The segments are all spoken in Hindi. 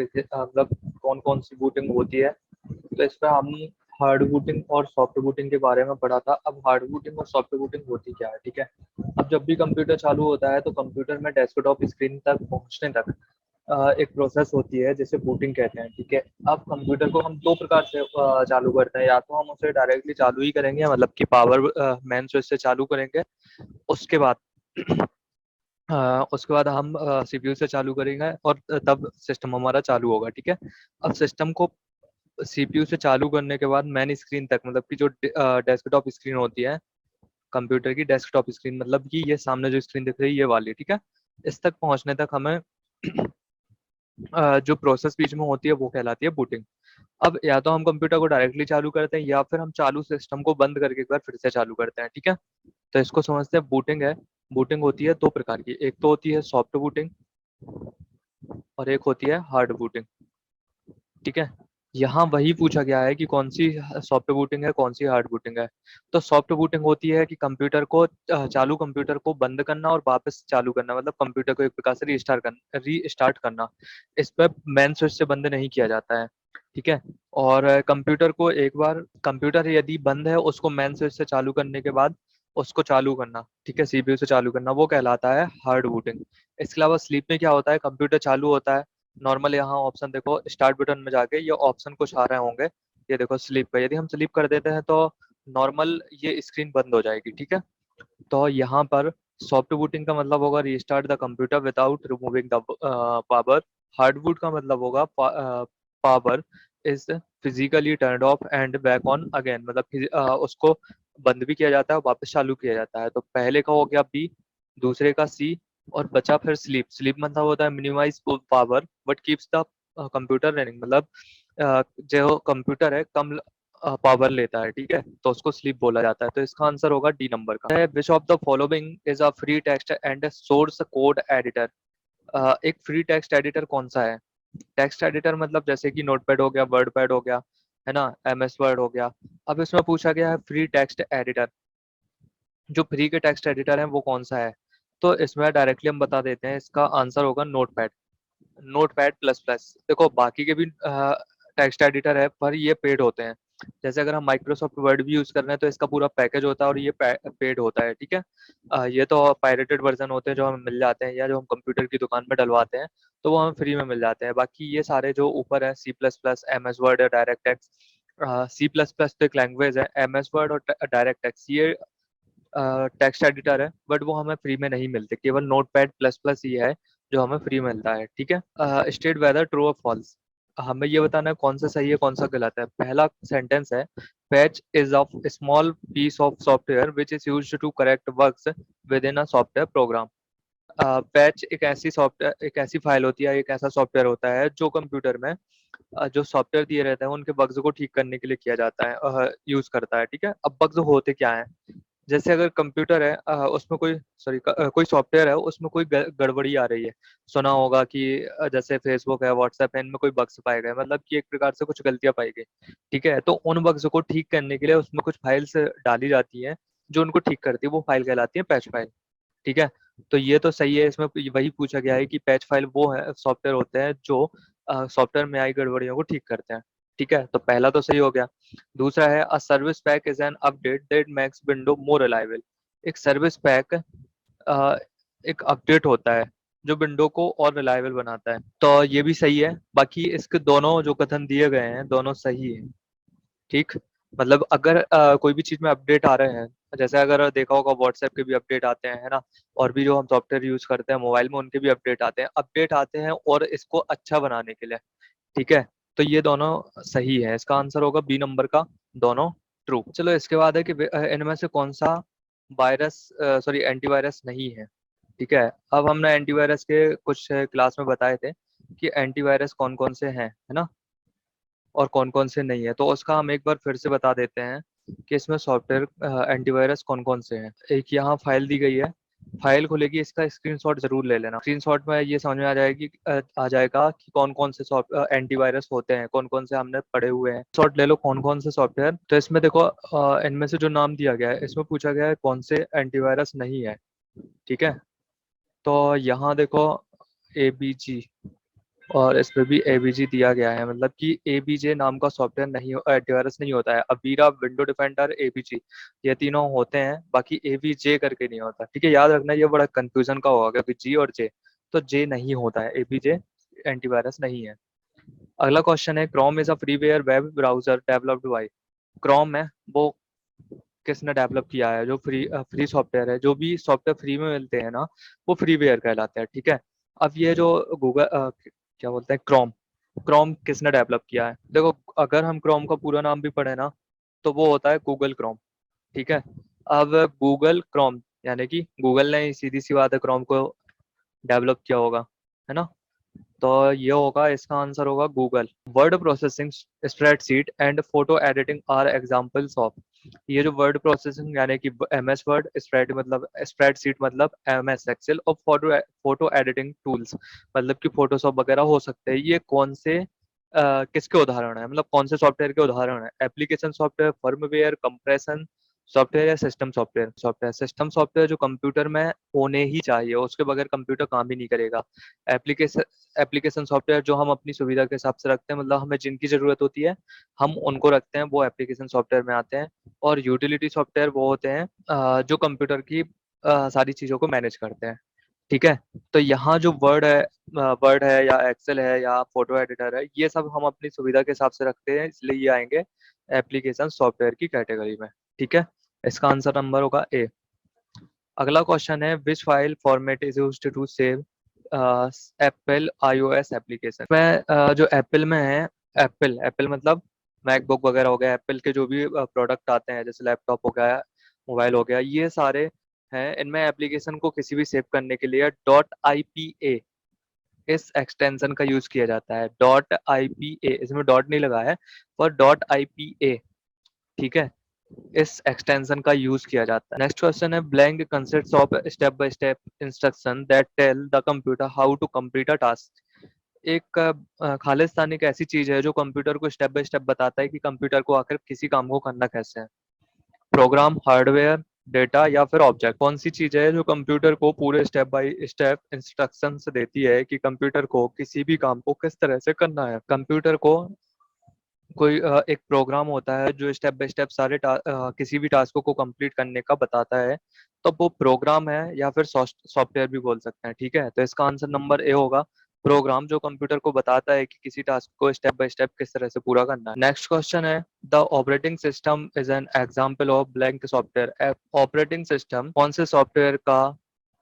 मतलब कौन कौन सी बूटिंग होती है। तो इस पर हम हार्ड बूटिंग और सॉफ्ट बूटिंग के बारे में पढ़ा था। अब हार्ड बूटिंग और सॉफ्ट बूटिंग होती क्या है, ठीक है। अब जब भी कंप्यूटर चालू होता है तो कंप्यूटर में डेस्कटॉप स्क्रीन तक पहुंचने तक एक प्रोसेस होती है जिसे बूटिंग कहते हैं, ठीक है। अब कंप्यूटर को हम दो प्रकार से चालू करते हैं, या तो हम उसे डायरेक्टली चालू ही करेंगे, मतलब कि पावर मेन स्विच से चालू करेंगे। उसके बाद उसके बाद हम सीपीयू से चालू करेंगे और तब सिस्टम हमारा चालू होगा, ठीक है। अब सिस्टम को सीपीयू से चालू करने के बाद मेन स्क्रीन तक, मतलब कि जो डेस्कटॉप स्क्रीन होती है कंप्यूटर की, डेस्कटॉप स्क्रीन मतलब कि ये सामने जो स्क्रीन दिख रही है ये वाली, ठीक है। इस तक पहुंचने तक हमें जो प्रोसेस बीच में होती है वो कहलाती है बूटिंग। अब या तो हम कंप्यूटर को डायरेक्टली चालू करते हैं या फिर हम चालू सिस्टम को बंद करके एक बार फिर से चालू करते हैं, ठीक है। तो इसको समझते हैं बूटिंग है। बूटिंग होती है दो प्रकार की, एक तो होती है सॉफ्ट बूटिंग और एक होती है हार्ड बूटिंग, ठीक है। यहाँ वही पूछा गया है कि कौन सी सॉफ्ट बूटिंग है कौन सी हार्ड बूटिंग है। तो सॉफ्ट बूटिंग होती है कि कंप्यूटर को चालू कंप्यूटर को बंद करना और वापस चालू करना, मतलब कंप्यूटर को एक प्रकार से रीस्टार्ट करना। इस पर मेन स्विच से बंद नहीं किया जाता है, ठीक है। और कंप्यूटर को एक बार कंप्यूटर यदि बंद है उसको मेन स्विच से चालू करने के बाद उसको चालू करना, ठीक है, सीपीयू से चालू करना, वो कहलाता है हार्ड बूटिंग। इसके अलावा स्लीप में क्या होता है, कंप्यूटर चालू होता है नॉर्मल, यहाँ ऑप्शन देखो स्टार्ट बटन में जाके ये ऑप्शन कुछ आ रहे होंगे, ये देखो स्लीप पे, यदि हम स्लीप कर देते हैं तो नॉर्मल ये स्क्रीन बंद हो जाएगी, ठीक है। तो यहाँ पर सॉफ्ट बूटिंग का मतलब होगा restart the computer without removing the power. Hard boot का मतलब होगा power is physically turn off and back on again, मतलब उसको बंद भी किया जाता है और वापस चालू किया जाता है। तो पहले का हो गया बी, दूसरे का सी, और बचा फिर स्लीप। स्लीप मतलब होता है minimize power but keeps the computer running, मतलब जो कंप्यूटर है कम पावर लेता है, ठीक है, तो उसको स्लीप बोला जाता है। तो इसका आंसर होगा डी नंबर का। Which of the following is a free text and source code editor. एक फ्री टेक्स्ट एडिटर कौन सा है। टेक्स्ट एडिटर मतलब जैसे कि नोटपैड हो गया, वर्ड पैड हो गया, है ना, एमएस वर्ड हो गया। अब इसमें पूछा गया है फ्री टेक्स्ट एडिटर, जो फ्री के टेक्स्ट एडिटर है वो कौन सा है। तो इसमें डायरेक्टली हम बता देते हैं, इसका आंसर होगा नोटपैड। Notepad plus plus. देखो बाकी के भी टेक्स्ट एडिटर है पर ये पेड होते हैं। जैसे अगर हम माइक्रोसॉफ्ट वर्ड भी यूज कर रहे हैं तो इसका पूरा पैकेज होता है और ये पेड होता है, ठीक है। ये तो पायरेटेड वर्जन होते हैं जो हमें मिल जाते हैं या जो हम कंप्यूटर की दुकान में डलवाते हैं तो वो हमें फ्री में मिल जाते हैं। बाकी ये सारे जो ऊपर है C plus plus, M S Word, DirectX, C plus plus तो एक लैंग्वेज है, एम एस वर्ड और डायरेक्ट एक्स ये टेक्स्ट एडिटर है, बट वो हमें फ्री में नहीं मिलते। केवल नोटपैड प्लस प्लस ही है जो हमें फ्री मिलता है, ठीक है। स्टेट वेदर ट्रू और फॉल्स। हमें ये बताना है कौन सा सही है कौन सा गलत है। पहला सेंटेंस है patch is of small piece of software which is used to correct works within a software program. Patch एक ऐसी सॉफ्टवेयर, एक ऐसी फाइल होती है, एक ऐसा सॉफ्टवेयर होता है जो कंप्यूटर में जो सॉफ्टवेयर दिए रहते हैं उनके बग्स को ठीक करने के लिए किया जाता है, यूज करता है, ठीक है। अब बग्स होते क्या है, जैसे अगर कंप्यूटर है उसमें कोई सॉरी कोई सॉफ्टवेयर है उसमें कोई गड़बड़ी आ रही है। सुना होगा कि जैसे फेसबुक है, व्हाट्सएप है, इनमें कोई बग्स पाए गए, मतलब कि एक प्रकार से कुछ गलतियां पाई गई, ठीक है। तो उन बग्स को ठीक करने के लिए उसमें कुछ फाइल्स डाली जाती हैं जो उनको ठीक करती है, वो फाइल कहलाती है पैच फाइल, ठीक है। तो ये तो सही है, इसमें वही पूछा गया है कि पैच फाइल वो है सॉफ्टवेयर होते हैं जो सॉफ्टवेयर में आई गड़बड़ियों को ठीक करते हैं, ठीक है। तो पहला तो सही हो गया। दूसरा है a service pack is an update that makes window more reliable. एक सर्विस पैक एक अपडेट होता है जो विंडो को और रिलायबल बनाता है। तो ये भी सही है। बाकी इसके दोनों जो कथन दिए गए हैं दोनों सही है, ठीक। मतलब अगर कोई भी चीज में अपडेट आ रहे हैं, जैसे अगर देखा होगा व्हाट्सएप के भी अपडेट आते हैं, है ना, और भी जो हम सॉफ्टवेयर यूज करते हैं मोबाइल में उनके भी अपडेट आते हैं और इसको अच्छा बनाने के लिए, ठीक है। तो ये दोनों सही है, इसका आंसर होगा बी नंबर का, दोनों ट्रू। चलो इसके बाद है कि इनमें से कौन सा वायरस सॉरी एंटीवायरस नहीं है, ठीक है। अब हमने एंटीवायरस के कुछ क्लास में बताए थे कि एंटीवायरस कौन कौन से हैं, है ना, और कौन कौन से नहीं है। तो उसका हम एक बार फिर से बता देते हैं कि इसमें सॉफ्टवेयर एंटीवायरस कौन कौन से हैं। एक यहाँ फाइल दी गई है, फाइल खुलेगी, इसका स्क्रीनशॉट जरूर ले लेना। स्क्रीनशॉट में ये समझ में आ जाएगा कि कौन कौन से एंटीवायरस होते हैं, कौन कौन से हमने पढ़े हुए हैं। शॉट ले लो कौन कौन से सॉफ्टवेयर। तो इसमें देखो इनमें से जो नाम दिया गया है इसमें पूछा गया है कौन से एंटीवायरस नहीं है, ठीक है। तो यहाँ देखो ABG, और इसमें भी एबीजी दिया गया है, मतलब कि एबीजे नाम का सॉफ्टवेयर नहीं एंटीवायरस नहीं होता है। अवीरा, विंडो डिफेंडर, एबीजी, ये तीनों होते हैं, बाकी एबीजे करके नहीं होता। ठीक है, याद रखना, ये बड़ा कंफ्यूजन का होगा क्योंकि जी और जे, तो जे नहीं होता है, एबीजे एंटीवायरस नहीं है। अगला क्वेश्चन है, Chrome is a freeware web browser developed by. Chrome है वो किसने डेवलप किया है? जो फ्री सॉफ्टवेयर है, जो भी सॉफ्टवेयर फ्री में मिलते हैं ना, वो फ्रीवेयर कहलाते हैं। ठीक है, अब ये जो गूगल क्या बोलते हैं, क्रोम, क्रोम किसने डेवलप किया है? देखो, अगर हम क्रोम का पूरा नाम भी पढ़े ना, तो वो होता है गूगल क्रोम। ठीक है, अब गूगल क्रोम यानी कि गूगल ने, सीधी सी बात है, क्रोम को डेवलप किया होगा, है ना? तो ये होगा, इसका आंसर होगा Google. Word processing, spreadsheet and photo editing are examples of. ये जो वर्ड प्रोसेसिंग यानी कि एमएस वर्ड, स्प्रेडशीट मतलब एमएस एक्सेल, और फोटो एडिटिंग टूल्स मतलब कि फोटोशॉप वगैरह हो सकते हैं, ये कौन से किसके उदाहरण है, मतलब कौन से सॉफ्टवेयर के उदाहरण है? Application software, firmware, compression software, या सिस्टम सॉफ्टवेयर? सिस्टम सॉफ्टवेयर जो कंप्यूटर में होने ही चाहिए, उसके बगैर कंप्यूटर काम ही नहीं करेगा। एप्लीकेशन एप्लीकेशन सॉफ्टवेयर जो हम अपनी सुविधा के हिसाब से रखते हैं, मतलब हमें जिनकी जरूरत होती है हम उनको रखते हैं, वो एप्लीकेशन सॉफ्टवेयर में आते हैं। और यूटिलिटी सॉफ्टवेयर वो होते हैं जो कंप्यूटर की सारी चीजों को मैनेज करते हैं। ठीक है, तो यहाँ जो वर्ड है या एक्सेल है या फोटो एडिटर है, ये सब हम अपनी सुविधा के हिसाब से रखते हैं, इसलिए ये आएंगे एप्लीकेशन सॉफ्टवेयर की कैटेगरी में। ठीक है, इसका आंसर नंबर होगा ए। अगला क्वेश्चन है, which file format is used to save Apple iOS application में? जो एप्पल में है, एप्पल एप्पल मतलब मैकबुक वगैरह हो गया, एप्पल के जो भी प्रोडक्ट आते हैं, जैसे लैपटॉप हो गया, मोबाइल हो गया, ये सारे हैं, इनमें एप्लीकेशन को किसी भी सेव करने के लिए डॉट आई पी ए, इस एक्सटेंशन का यूज किया जाता है। डॉट आई पी ए, इसमें डॉट नहीं लगा है, पर डॉट आई पी ए। ठीक है, इस एक्सटेंशन का यूज किया जाता है। नेक्स्ट क्वेश्चन है, blank consists of step by step instruction that tell the computer how to complete a task. एक खालिस्तान एक ऐसी चीज है जो कंप्यूटर को स्टेप बाय स्टेप बताता है कि कंप्यूटर को आखिर किसी काम को करना कैसे है। प्रोग्राम, हार्डवेयर, डेटा, या फिर ऑब्जेक्ट? कौन सी चीज है जो कंप्यूटर को पूरे स्टेप बाय स्टेप इंस्ट्रक्शंस देती है कि कंप्यूटर को किसी भी काम को किस तरह से करना है? कंप्यूटर को कोई एक प्रोग्राम होता है जो स्टेप बाय स्टेप किसी भी टास्क को कंप्लीट करने का बताता है, तो वो प्रोग्राम है, या फिर सॉफ्टवेयर भी बोल सकते हैं। ठीक है, तो इसका आंसर नंबर ए होगा, प्रोग्राम जो कंप्यूटर को बताता है कि किसी टास्क को स्टेप बाय स्टेप किस तरह से पूरा करना है। नेक्स्ट क्वेश्चन है, the operating system is an example of blank software. Operating system कौन से सॉफ्टवेयर का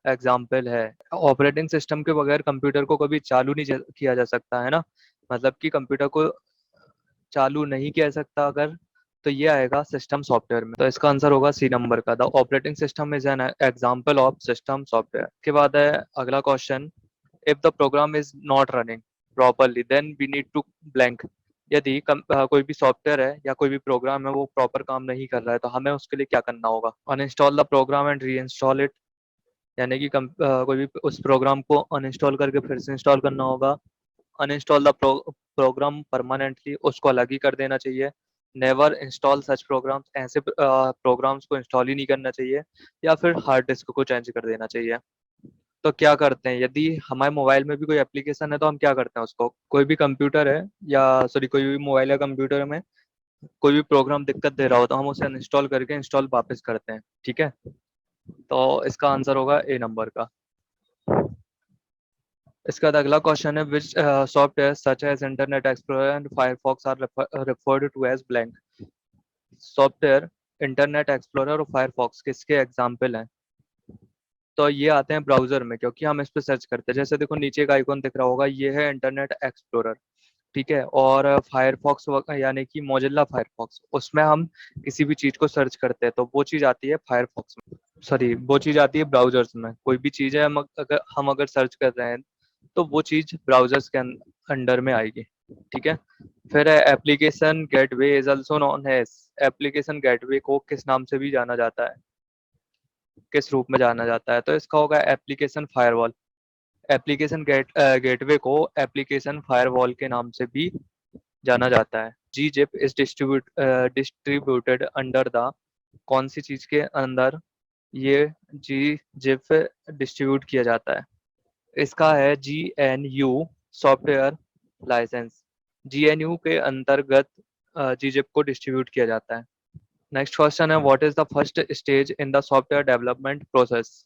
एग्जाम्पल है? ऑपरेटिंग सिस्टम के बगैर कंप्यूटर को कभी चालू नहीं किया जा सकता, है ना? मतलब कि कंप्यूटर को चालू नहीं किया जा सकता अगर, तो ये आएगा सिस्टम सॉफ्टवेयर में। तो इसका आंसर होगा सी नंबर का, the operating system is an example of system software. के बाद है अगला question, if the program is not running properly then we need to blank. यदि कोई भी सॉफ्टवेयर है या कोई भी प्रोग्राम है वो प्रॉपर काम नहीं कर रहा है, तो हमें उसके लिए क्या करना होगा? Uninstall the programme and re install it, यानी कि कोई भी उस प्रोग्राम को अनइंस्टॉल करके फिर से इंस्टॉल करना होगा। अनइंस्टॉल द प्रोग्राम परमानेंटली, उसको अलग ही कर देना चाहिए। नेवर इंस्टॉल सच प्रोग्राम्स, ऐसे प्रोग्राम्स को इंस्टॉल ही नहीं करना चाहिए। या फिर हार्ड डिस्क को चेंज कर देना चाहिए। तो क्या करते हैं, यदि हमारे मोबाइल में भी कोई एप्लीकेशन है तो हम क्या करते हैं, उसको कोई भी कंप्यूटर है या सॉरी कोई भी मोबाइल या कंप्यूटर में कोई भी प्रोग्राम दिक्कत दे रहा हो तो हम उसे अनइंस्टॉल करके इंस्टॉल वापस करते हैं। ठीक है, तो इसका आंसर होगा ए नंबर का। इसके बाद अगला क्वेश्चन है, which software such as Internet Explorer and Firefox are referred to as blank. Software Internet Explorer और फायरफॉक्स किसके एग्जाम्पल हैं? तो ये आते हैं ब्राउजर में, क्योंकि हम इस पे सर्च करते हैं। जैसे देखो नीचे का आइकॉन दिख रहा होगा, ये है इंटरनेट एक्सप्लोरर। ठीक है, और फायरफॉक्स यानी कि मोजिल्ला फायरफॉक्स, उसमें हम किसी भी चीज को सर्च करते हैं तो वो चीज आती है फायरफॉक्स में, सॉरी वो चीज आती है ब्राउजर्स में। कोई भी चीज है, हम अगर सर्च कर रहे हैं तो वो चीज ब्राउजर्स के अंडर में आएगी। ठीक है, फिर application gateway is also known as. Application gateway को किस नाम से भी जाना जाता है, किस रूप में जाना जाता है? तो इसका होगा एप्लीकेशन फायरवॉल। एप्लीकेशन गेटवे को एप्लीकेशन फायरवॉल के नाम से भी जाना जाता है। Gzip is distributed under the, कौन सी चीज के अंदर ये जी जिप डिस्ट्रीब्यूट किया जाता है? इसका है G N U software licence GNU के अंतर्गत जीजेप को डिस्ट्रीब्यूट किया जाता है। नेक्स्ट क्वेश्चन है, what is the first stage in the software development process.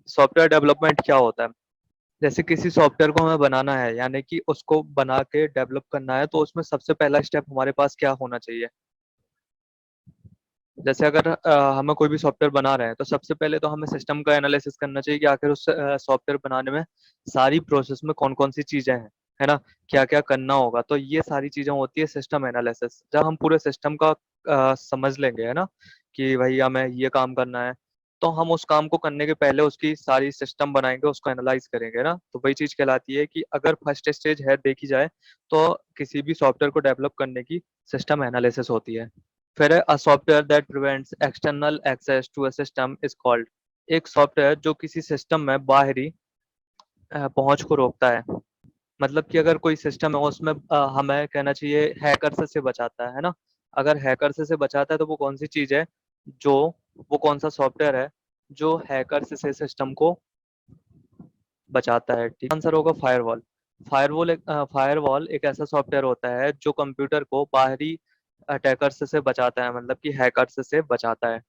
Software development क्या होता है? जैसे किसी सॉफ्टवेयर को हमें बनाना है, यानी कि उसको बना के डेवलप करना है, तो उसमें सबसे पहला स्टेप हमारे पास क्या होना चाहिए? जैसे अगर हमें कोई भी सॉफ्टवेयर बना रहे हैं, तो सबसे पहले तो हमें सिस्टम का एनालिसिस करना चाहिए कि आखिर उस सॉफ्टवेयर बनाने में सारी प्रोसेस में कौन कौन सी चीजें हैं, है ना, क्या क्या करना होगा। तो ये सारी चीजें होती है सिस्टम एनालिसिस। जब हम पूरे सिस्टम का समझ लेंगे, है ना, कि भाई हमें ये काम करना है, तो हम उस काम को करने के पहले उसकी सारी सिस्टम बनाएंगे, उसको एनालाइज करेंगे ना। तो वही चीज कहलाती है कि अगर फर्स्ट स्टेज है देखी जाए, तो किसी भी सॉफ्टवेयर को डेवलप करने की सिस्टम एनालिसिस होती है। फिर है, a software that prevents external access to a system is called। एक सॉफ्टवेयर जो किसी सिस्टम में बाहरी पहुंच को रोकता है। मतलब कि अगर कोई सिस्टम है उसमें हमें कहना चाहिए हैकर से बचाता है ना। अगर हैकर से बचाता है तो वो कौन सी चीज है, जो वो कौन सा सॉफ्टवेयर है जो हैकर से सिस्टम को बचाता है? ठीक आंसर होगा फायरवॉल। फायरवॉल एक ऐसा सॉफ्टवेयर होता है जो कंप्यूटर को बाहरी अटैकर्स से बचाता है, मतलब कि हैकर्स से बचाता है।